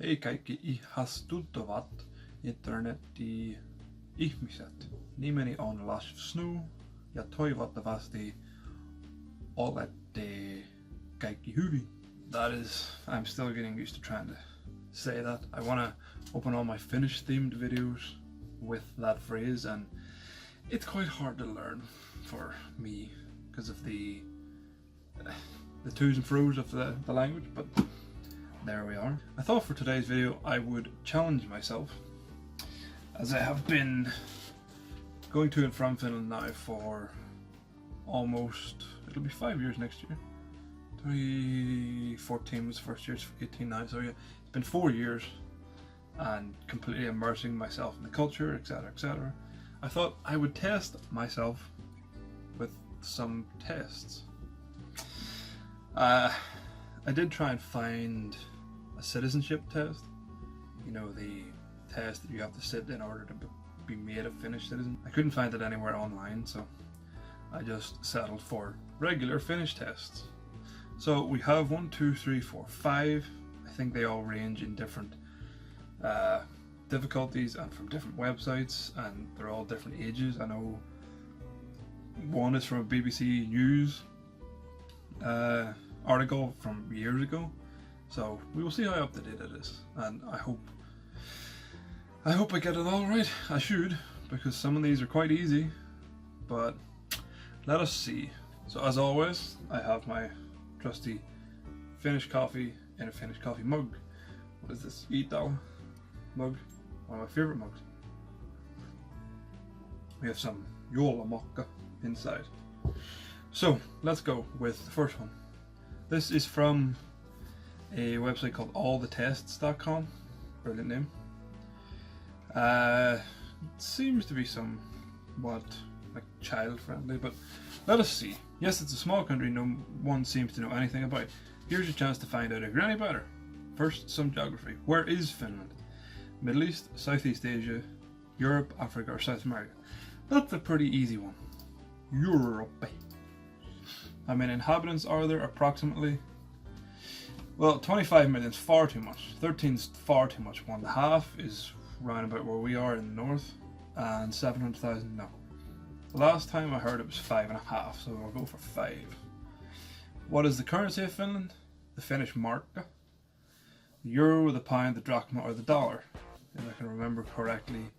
Hei kaikki ihastuttavat internetti-ihmiset. Nimeni on LashofSnow ja toivottavasti olette kaikki hyvin. That is, I'm still getting used to trying to say that. I want to open all my Finnish themed videos with that phrase, and it's quite hard to learn for me because of the to's and fro's of the language, but there we are. I thought for today's video I would challenge myself, as I have been going to and from Finland now for almost, it'll be 5 years next year. 2014 was the first year, it's 18 now, so yeah, it's been 4 years and completely immersing myself in the culture, etc, etc. I thought I would test myself with some tests. I did try and find a citizenship test, you know, the test that you have to sit in order to be made a Finnish citizen. I couldn't find it anywhere online, so I just settled for regular Finnish tests. So we have 1, 2, 3, 4, 5. I think they all range in different difficulties and from different websites, and they're all different ages. I know one is from a BBC News article from years ago, so we will see how up to date it is, and I hope I get it all right. I should, because some of these are quite easy, but let us see. So as always, I have my trusty Finnish coffee in a Finnish coffee mug. What is this? $8 mug. One of my favourite mugs. We have some Jola Mokka inside. So let's go with the first one. This is from a website called allthetests.com. Brilliant name. It seems to be somewhat like child friendly, but let us see. Yes, it's a small country no one seems to know anything about. Here's your chance to find out if you're any better. First, some geography. Where is Finland? Middle East, Southeast Asia, Europe, Africa, or South America? That's a pretty easy one. Europe. How many inhabitants are there approximately? Well, 25 million is far too much. 13 is far too much. 1.5 is round about where we are in the north, and 700,000 no. Last time I heard it was 5.5, so I'll go for 5. What is the currency of Finland? The Finnish marka, the euro, the pound, the drachma, or the dollar. If I can remember correctly,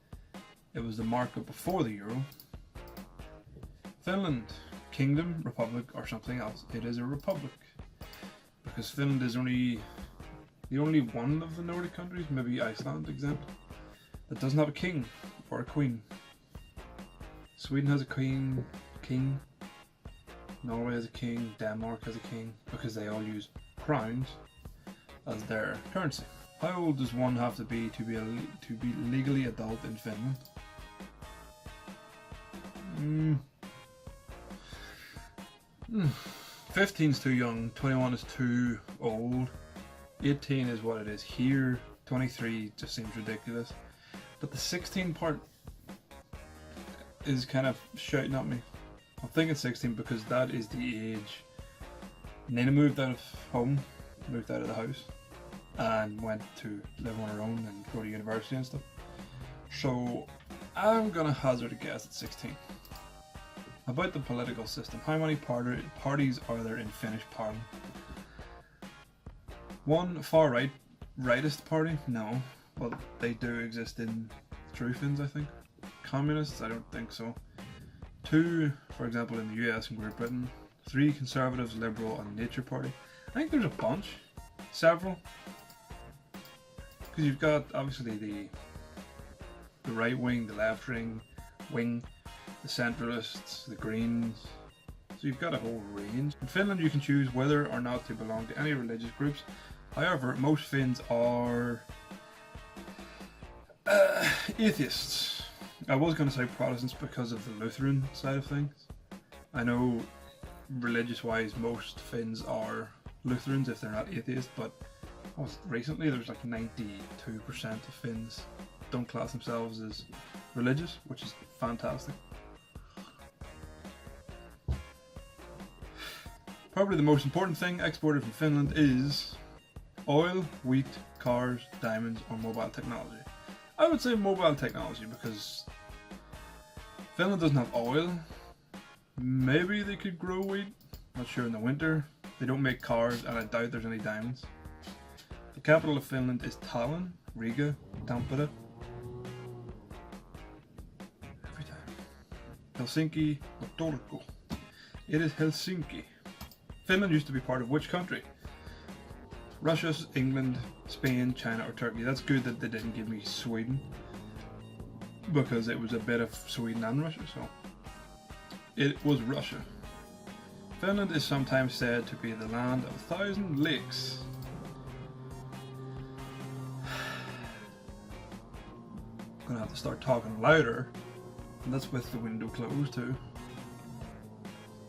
it was the marka before the euro. Finland, kingdom, republic, or something else. It is a republic, because Finland is the only one of the Nordic countries, maybe Iceland exempt, that doesn't have a king or a queen. Sweden has a king. Norway has a king. Denmark has a king, because they all use crowns as their currency. How old does one have to be legally adult in Finland? 15 is too young, 21 is too old, 18 is what it is here, 23 just seems ridiculous. But the 16 part is kind of shouting at me. I'm thinking 16 because that is the age Nina moved out of home, moved out of the house, and went to live on her own and go to university and stuff. So I'm gonna hazard a guess at 16. About the political system, how many parties are there in Finnish Parliament? One far rightist party? No. Well, they do exist in True Finns, I think. Communists? I don't think so. 2, for example, in the US and Great Britain. 3, Conservatives, Liberal, and Nature Party. I think there's a bunch. Several. Because you've got, obviously, the right wing, the left wing, the centralists, the Greens. So you've got a whole range. In Finland, you can choose whether or not to belong to any religious groups. However, most Finns are atheists. I was going to say Protestants because of the Lutheran side of things. I know religious-wise most Finns are Lutherans if they're not atheists, but recently there was like 92% of Finns don't class themselves as religious, which is fantastic. Probably the most important thing exported from Finland is oil, wheat, cars, diamonds, or mobile technology? I would say mobile technology because Finland doesn't have oil. Maybe they could grow wheat. Not sure in the winter. They don't make cars, and I doubt there's any diamonds. The capital of Finland is Tallinn, Riga, Tampere. Every time. Helsinki, or Turku. It is Helsinki. Finland used to be part of which country? Russia, England, Spain, China, or Turkey. That's good that they didn't give me Sweden, because it was a bit of Sweden and Russia, so it was Russia. Finland is sometimes said to be the land of 1,000 lakes. I'm gonna have to start talking louder, and that's with the window closed too.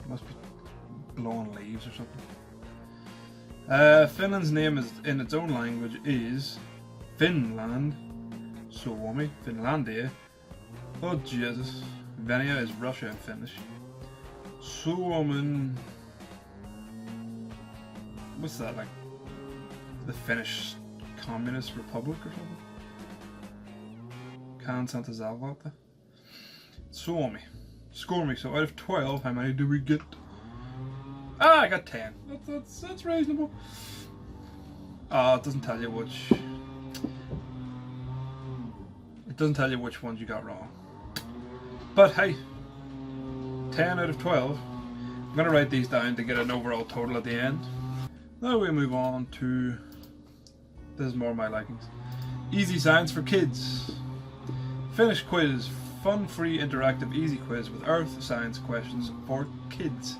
Must be blowing leaves or something. Finland's name is, in its own language, is Finland, Suomi, Finlandia. Oh Jesus. Venia is Russia in Finnish. Suomen. What's that, like the Finnish Communist Republic or something? Kansalta Zalvalta. Suomi. Score me. So out of 12, how many do we get? Ah, I got 10. That's reasonable. It doesn't tell you which. It doesn't tell you which ones you got wrong. But hey, 10 out of 12. I'm gonna write these down to get an overall total at the end. Now we move on to. This is more my likings. Easy science for kids. Finnish quiz. Fun, free, interactive, easy quiz with earth science questions for kids.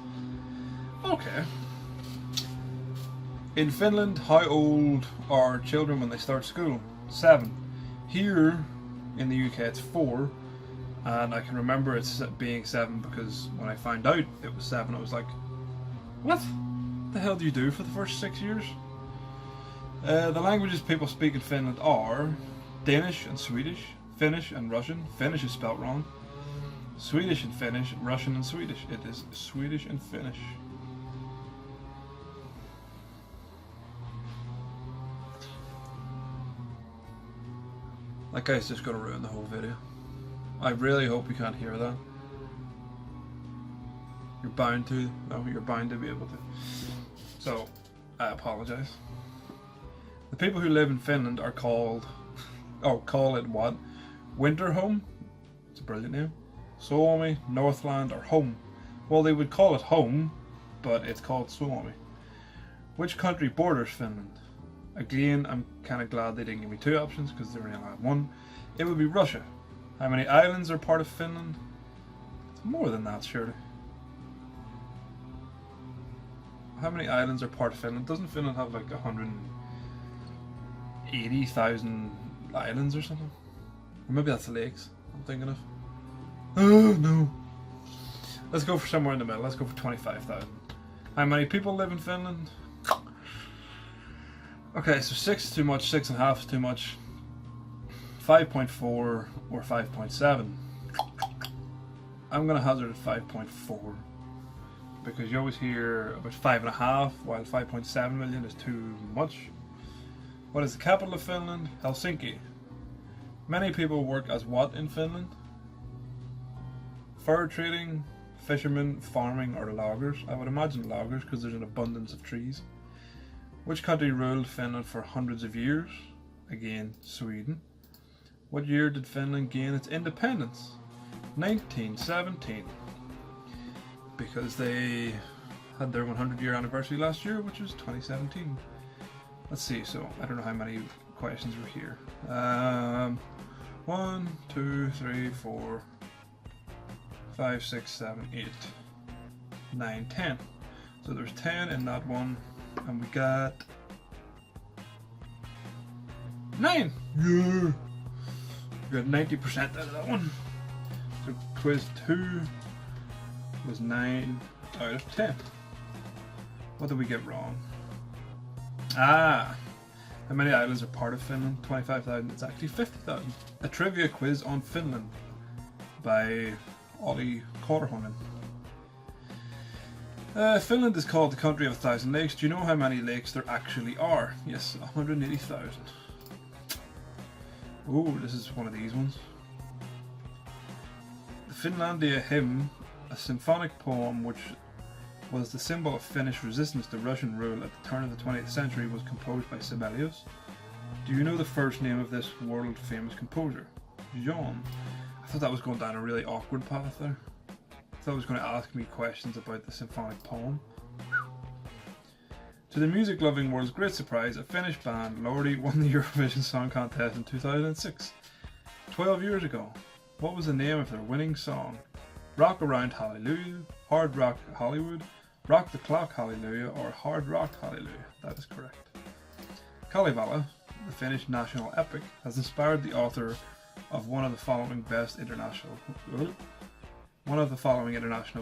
Okay. In Finland, how old are children when they start school? 7. Here in the UK it's 4, and I can remember it being 7 because when I found out it was 7 I was like, what the hell do you do for the first 6 years? The languages people speak in Finland are Danish and Swedish, Finnish and Russian. Finnish is spelt wrong. Swedish and Finnish, Russian and Swedish. It is Swedish and Finnish. That guy's just gonna ruin the whole video. I really hope you can't hear that. You're bound to. No, you're bound to be able to. So, I apologize. The people who live in Finland are called... call it what? Winter home? It's a brilliant name. Suomi, Northland, or home. Well, they would call it home, but it's called Suomi. Which country borders Finland? Again, I'm kind of glad they didn't give me 2 options because they only allowed 1. It would be Russia. How many islands are part of Finland? It's more than that, surely. How many islands are part of Finland? Doesn't Finland have like 180,000 islands or something? Or maybe that's the lakes I'm thinking of. Oh no. Let's go for somewhere in the middle. Let's go for 25,000. How many people live in Finland? Okay, so 6 is too much, 6.5 is too much. 5.4 or 5.7. I'm gonna hazard at 5.4 because you always hear about 5.5, while 5.7 million is too much. What is the capital of Finland? Helsinki. Many people work as what in Finland? Fur trading, fishermen, farming, or loggers. I would imagine loggers because there's an abundance of trees. Which country ruled Finland for hundreds of years? Again, Sweden. What year did Finland gain its independence? 1917. Because they had their 100-year anniversary last year, which was 2017. Let's see, so I don't know how many questions were here. 1, 2, 3, 4, 5, 6, 7, 8, 9, 10. So there's 10 in that one, and we got 9. Yeah. We got 90% out of that one. So quiz 2 was 9 out of 10. What did we get wrong? How many islands are part of Finland? 25,000. It's actually 50,000. A trivia quiz on Finland by Olli Korhonen. Finland is called the country of 1,000 lakes. Do you know how many lakes there actually are? Yes, 180,000. Oh, this is one of these ones. The Finlandia hymn, a symphonic poem which was the symbol of Finnish resistance to Russian rule at the turn of the 20th century, was composed by Sibelius. Do you know the first name of this world famous composer? Jean. I thought that was going down a really awkward path there. I thought it was going to ask me questions about the symphonic poem. To the music loving world's great surprise, a Finnish band, Lordi, won the Eurovision Song Contest in 2006. 12 years ago. What was the name of their winning song? Rock Around Hallelujah, Hard Rock Hollywood, Rock the Clock Hallelujah, or Hard Rock Hallelujah? That is correct. Kalevala, the Finnish national epic, has inspired the author of one of the following international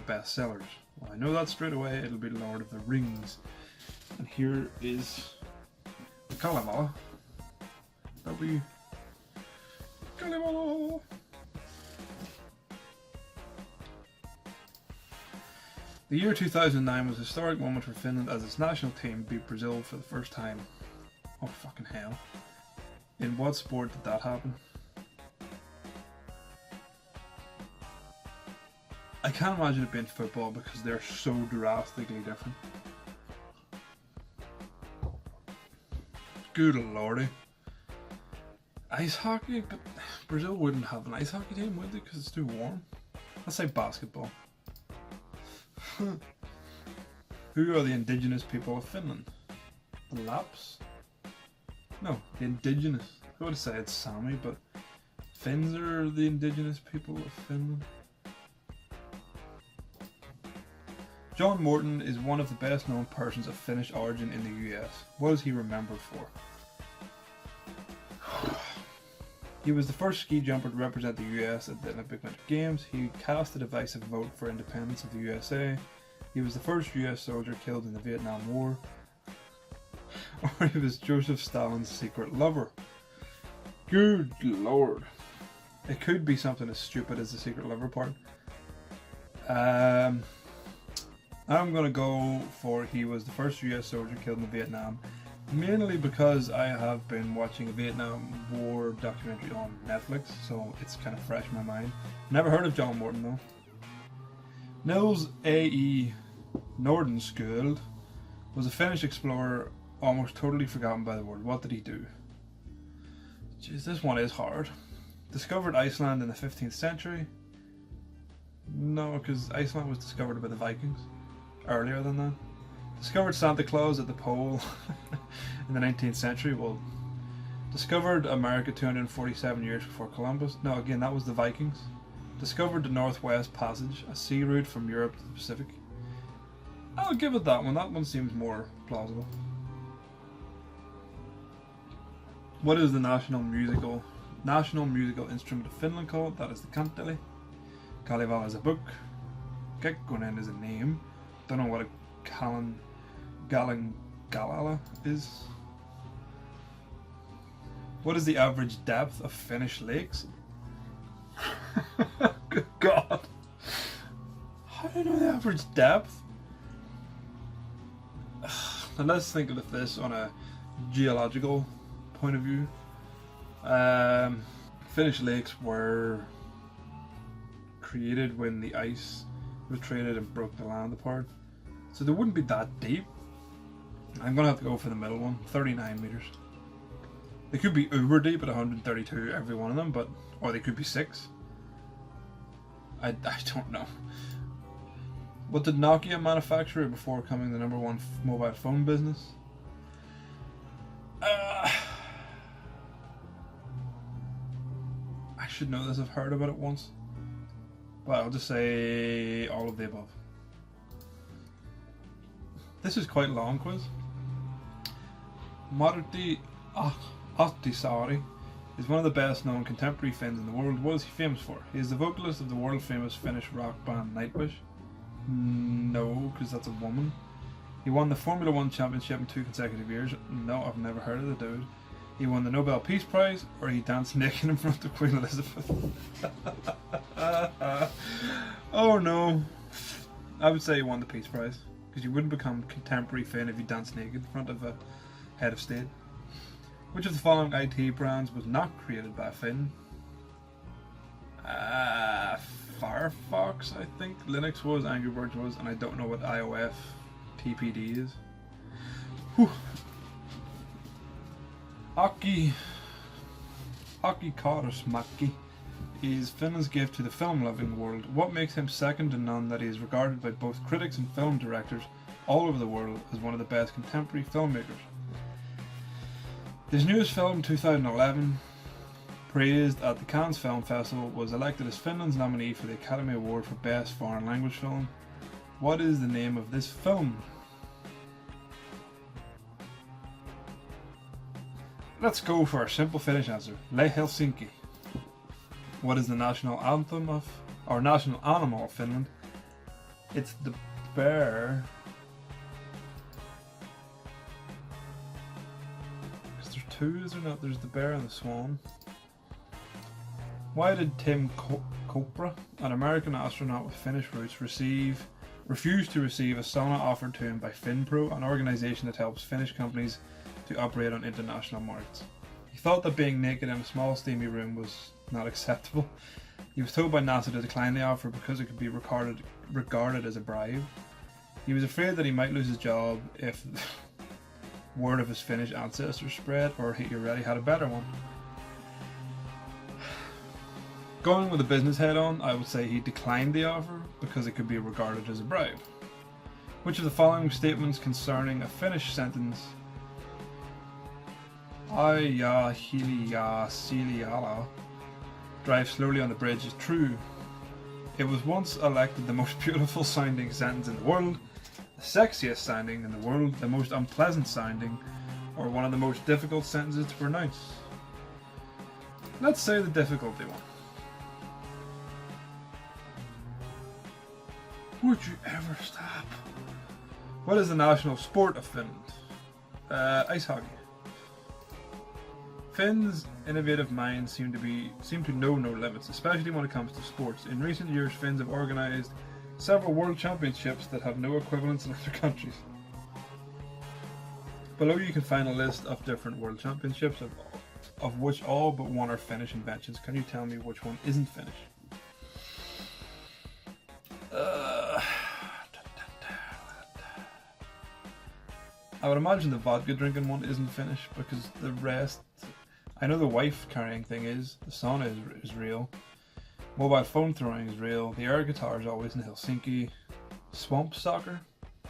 bestsellers. Well, I know that straight away. It'll be Lord of the Rings. And here is the Kalevala. That'll be Kalevala. The year 2009 was a historic moment for Finland as its national team beat Brazil for the first time. Oh fucking hell. In what sport did that happen? I can't imagine it being football because they're so drastically different. Good lordy. Ice hockey? But Brazil wouldn't have an ice hockey team, would they? Because it's too warm. Let's say basketball. Who are the indigenous people of Finland? The Lapps? No, the indigenous. I would say it's Sami, but Finns are the indigenous people of Finland. John Morton is one of the best known persons of Finnish origin in the US. What is he remembered for? He was the first ski jumper to represent the US at the Olympic Winter Games. He cast a divisive vote for independence of the USA. He was the first US soldier killed in the Vietnam War. Or he was Joseph Stalin's secret lover. Good lord. It could be something as stupid as the secret lover part. I'm gonna go for he was the first US soldier killed in Vietnam, mainly because I have been watching a Vietnam War documentary on Netflix, so it's kind of fresh in my mind. Never heard of John Morton though. Nils A.E. Nordenskjöld was a Finnish explorer almost totally forgotten by the world. What did he do? Jeez, this one is hard. Discovered Iceland in the 15th century? No, because Iceland was discovered by the Vikings. Earlier than that. Discovered Santa Claus at the pole in the 19th century. Well, discovered America 247 years before Columbus. No, again, that was the Vikings. Discovered the Northwest Passage, a sea route from Europe to the Pacific. I'll give it that one. That one seems more plausible. What is the national musical instrument of Finland called? That is the kantele. Kalevala is a book. Kekkonen is a name. Don't know what a Galala is. What is the average depth of Finnish lakes? Good God. How do you know the average depth? Now let's think of this on a geological point of view. Finnish lakes were created when the ice retreated and broke the land apart. So they wouldn't be that deep. I'm going to have to go for the middle one, 39 meters. They could be uber deep at 132 every one of them, but or they could be 6. I don't know. What did Nokia manufacture before becoming the #1 mobile phone business? I should know this, I've heard about it once. But I'll just say all of the above. This is quite a long quiz. Martti Ahtisaari is one of the best known contemporary Finns in the world. What is he famous for? He is the vocalist of the world famous Finnish rock band Nightwish. No, because that's a woman. He won the Formula 1 championship in 2 consecutive years. No, I've never heard of the dude. He won the Nobel Peace Prize, or he danced naked in front of Queen Elizabeth. Oh no. I would say he won the Peace Prize. because you wouldn't become contemporary Finn if you danced naked in front of a head of state. Which of the following IT brands was not created by Finn? Firefox, I think. Linux was, Angry Birds was, and I don't know what IOF TPD is. Whew. Aki Kaurismäki is Finland's gift to the film-loving world. What makes him second to none that he is regarded by both critics and film directors all over the world as one of the best contemporary filmmakers? His newest film, 2011, praised at the Cannes Film Festival, was elected as Finland's nominee for the Academy Award for Best Foreign Language Film. What is the name of this film? Let's go for a simple Finnish answer. Le Helsinki. What is the national anthem of, or national animal of Finland? It's the bear. Because there's two, is there not? There's the bear and the swan. Why did Tim Kopra, an American astronaut with Finnish roots, refuse to receive a sauna offered to him by FinPro, an organisation that helps Finnish companies to operate on international markets? He thought that being naked in a small steamy room was not acceptable. He was told by NASA to decline the offer because it could be regarded as a bribe. He was afraid that he might lose his job if word of his Finnish ancestors spread, or he already had a better one. Going with a business head on, I would say he declined the offer because it could be regarded as a bribe. Which of the following statements concerning a Finnish sentence "Aja hiljaa Siliala" drive slowly on the bridge is true? It was once elected the most beautiful sounding sentence in the world, the sexiest sounding in the world, the most unpleasant sounding, or one of the most difficult sentences to pronounce. Let's say the difficulty one. Would you ever stop? What is the national sport of Finland? Ice hockey. Finns' innovative minds seem to know no limits, especially when it comes to sports. In recent years, Finns have organised several world championships that have no equivalents in other countries. Below you can find a list of different world championships, of which all but one are Finnish inventions. Can you tell me which one isn't Finnish? I would imagine the vodka drinking one isn't Finnish, because the rest, I know the wife carrying thing is, the sauna is real, mobile phone throwing is real, the air guitar is always in Helsinki, swamp soccer,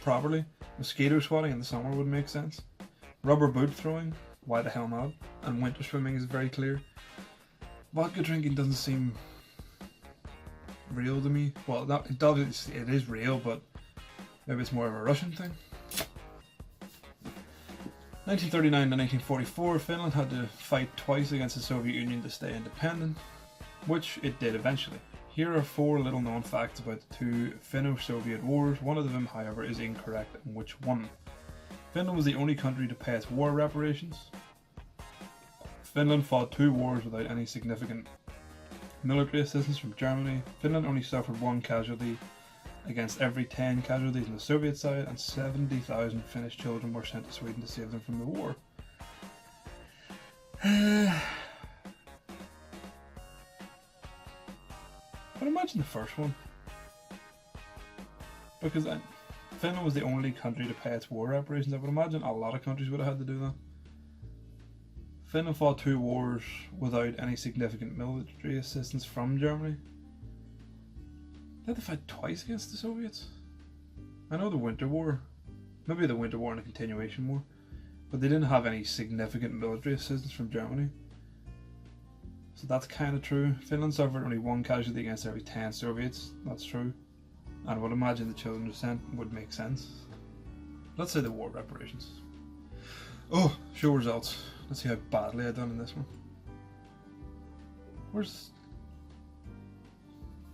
probably, mosquito swatting in the summer would make sense, rubber boot throwing, why the hell not, and winter swimming is very clear. Vodka drinking doesn't seem real to me. Well, it is real, but maybe it's more of a Russian thing. 1939 to 1944, Finland had to fight twice against the Soviet Union to stay independent, which it did eventually. Here are 4 little known facts about the 2 Finno-Soviet wars. One of them, however, is incorrect. And which one? Finland was the only country to pay its war reparations. Finland fought 2 wars without any significant military assistance from Germany. Finland only suffered 1 casualty against every 10 casualties on the Soviet side, and 70,000 Finnish children were sent to Sweden to save them from the war. I'd imagine the first one, because Finland was the only country to pay its war reparations. I would imagine a lot of countries would have had to do that. Finland fought 2 wars without any significant military assistance from Germany. They had to fight twice against the Soviets. I know the Winter War, maybe the Winter War and a continuation war, but they didn't have any significant military assistance from Germany. So that's kind of true. Finland suffered only 1 casualty against every 10 Soviets. That's true. And I would imagine the children were sent would make sense. Let's say the war reparations. Oh, show results. Let's see how badly I've done in this one. Where's...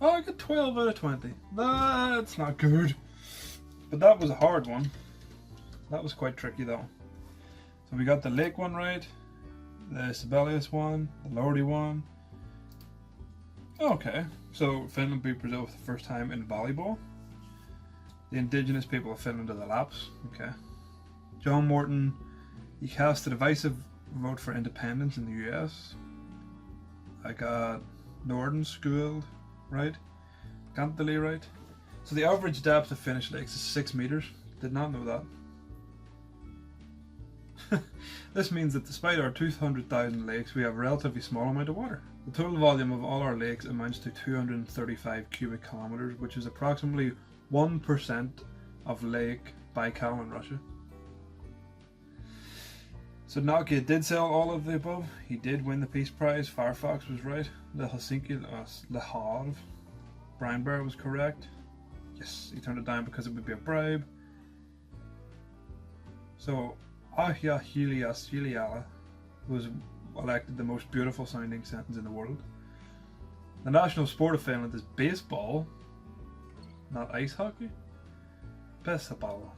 Oh, I got 12 out of 20. That's not good. But that was a hard one. That was quite tricky though. So we got the Lake one right, the Sibelius one, the Lordy one. Okay, so Finland beat Brazil for the first time in volleyball. The indigenous people of Finland are the Laps. Okay. John Morton, he cast a divisive vote for independence in the US. I got Northern Schooled, right? Gantali, right? So the average depth of Finnish lakes is 6 meters. Did not know that. This means that despite our 200,000 lakes, we have a relatively small amount of water. The total volume of all our lakes amounts to 235 cubic kilometers, which is approximately 1% of Lake Baikal in Russia. So Nokia did sell all of the above. He did win the Peace Prize. Firefox was right. The Helsinki, Le Havre, Brian Bear was correct. Yes, he turned it down because it would be a bribe. So Ahja Hilias Hiliala was elected the most beautiful sounding sentence in the world. The national sport of Finland is baseball, not ice hockey. Baseball.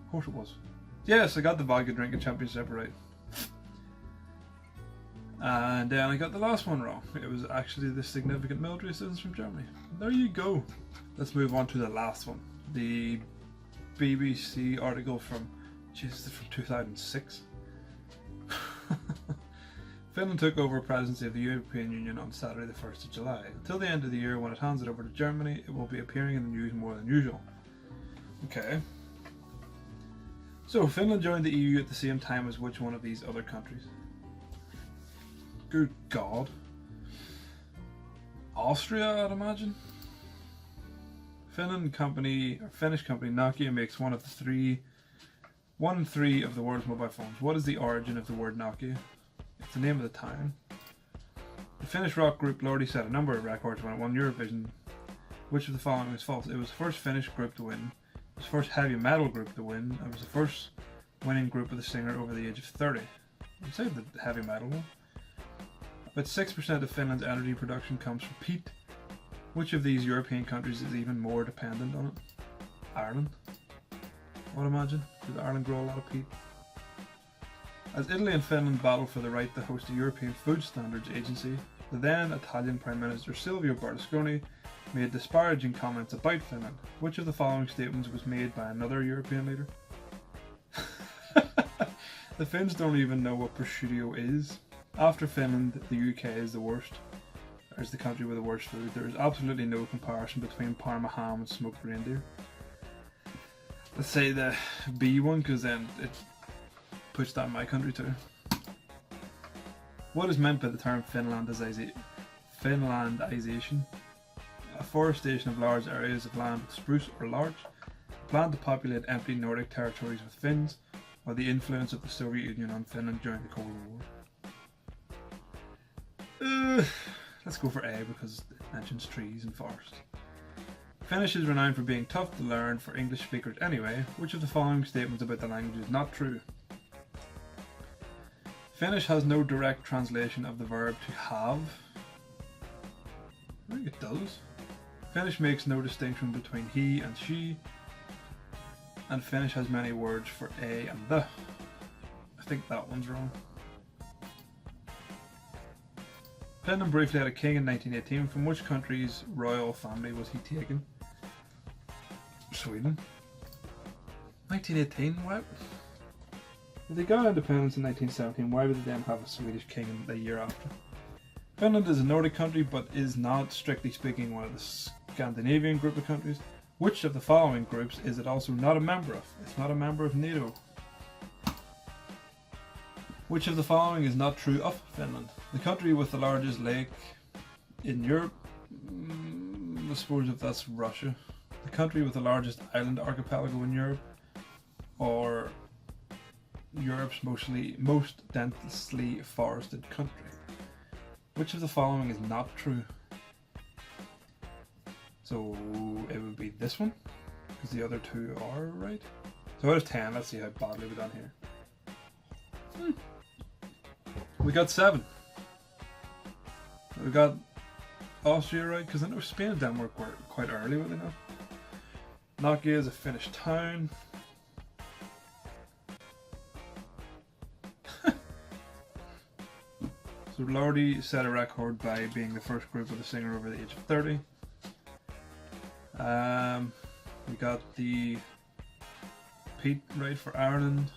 Of course it was. Yes, I got the vodka drinking championship right. And then I got the last one wrong. It was actually the significant military assistance from Germany. There you go. Let's move on to the last one. The BBC article from 2006. Finland took over presidency of the European Union on Saturday the 1st of July. Until the end of the year, when it hands it over to Germany, it will be appearing in the news more than usual. Okay. So, Finland joined the EU at the same time as which one of these other countries? Good God. Austria, I'd imagine. Finnish company Nokia makes one in three of the world's mobile phones. What is the origin of the word Nokia? It's the name of the town. The Finnish rock group Lordi set a number of records when it won Eurovision. Which of the following is false? It was the first Finnish group to win. It was the first heavy metal group to win. It was the first winning group with a singer over the age of 30. I'd say the heavy metal one. About 6% of Finland's energy production comes from peat. Which of these European countries is even more dependent on it? Ireland, I would imagine. Does Ireland grow a lot of peat? As Italy and Finland battle for the right to host a European Food Standards Agency, the then Italian Prime Minister Silvio Berlusconi made disparaging comments about Finland. Which of the following statements was made by another European leader? The Finns don't even know what prosciutto is. After Finland, the UK is the worst. Is the country with the worst food. There is absolutely no comparison between Parma ham and smoked reindeer. Let's say the B one, because then it puts that in my country too. What is meant by the term Finlandization? Afforestation of large areas of land with spruce or larch, a plan to populate empty Nordic territories with Finns, or the influence of the Soviet Union on Finland during the Cold War. Let's go for A because it mentions trees and forests. Finnish is renowned for being tough to learn for English speakers anyway. Which of the following statements about the language is not true? Finnish has no direct translation of the verb to have. I think it does. Finnish makes no distinction between he and she. And Finnish has many words for a and the. I think that one's wrong. Finland briefly had a king in 1918. From which country's royal family was he taken? Sweden. 1918? What? If they got independence in 1917, why would they then have a Swedish king in the year after? Finland is a Nordic country, but is not, strictly speaking, one of the Scandinavian group of countries. Which of the following groups is it also not a member of? It's not a member of NATO. Which of the following is not true of Finland? The country with the largest lake in Europe? I suppose if that's Russia. The country with the largest island archipelago in Europe? Or Europe's most densely forested country? Which of the following is not true? So it would be this one, because the other two are right. So out of 10, let's see how badly we've done here. We got 7. We got Austria right, because I know Spain and Denmark were quite early, were they not? Nokia is a Finnish town. So Lordi set a record by being the first group with a singer over the age of 30. We got the Pete right for Ireland.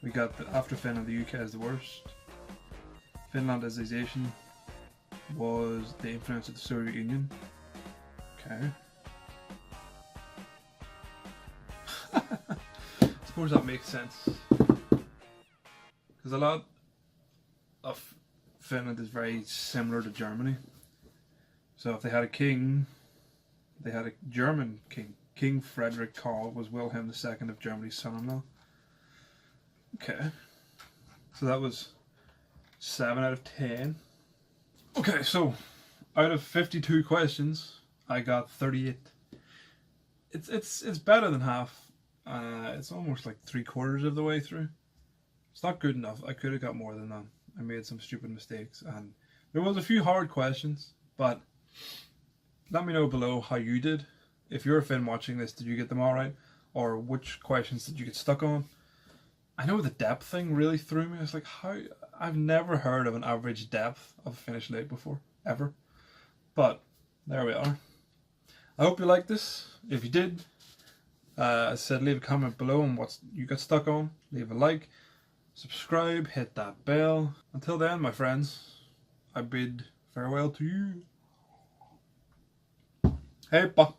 We got the after Finland, the UK is the worst. Finlandization was the influence of the Soviet Union. Okay. I suppose that makes sense. Because a lot of Finland is very similar to Germany. So if they had a king, they had a German king. King Frederick Karl was Wilhelm II of Germany's son-in-law. Okay. So that was 7 out of 10. Okay, so out of 52 questions, I got 38. It's better than half. It's almost like 3/4 of the way through. It's not good enough. I could have got more than that. I made some stupid mistakes, and there was a few hard questions, but let me know below how you did. If you're a Finn watching this, did you get them all right? Or which questions did you get stuck on? I know the depth thing really threw me. I was like, how? I've never heard of an average depth of a Finnish lake before, ever. But there we are. I hope you liked this. If you did, as I said, leave a comment below on what you got stuck on. Leave a like, subscribe, hit that bell. Until then, my friends, I bid farewell to you. Hey, pa.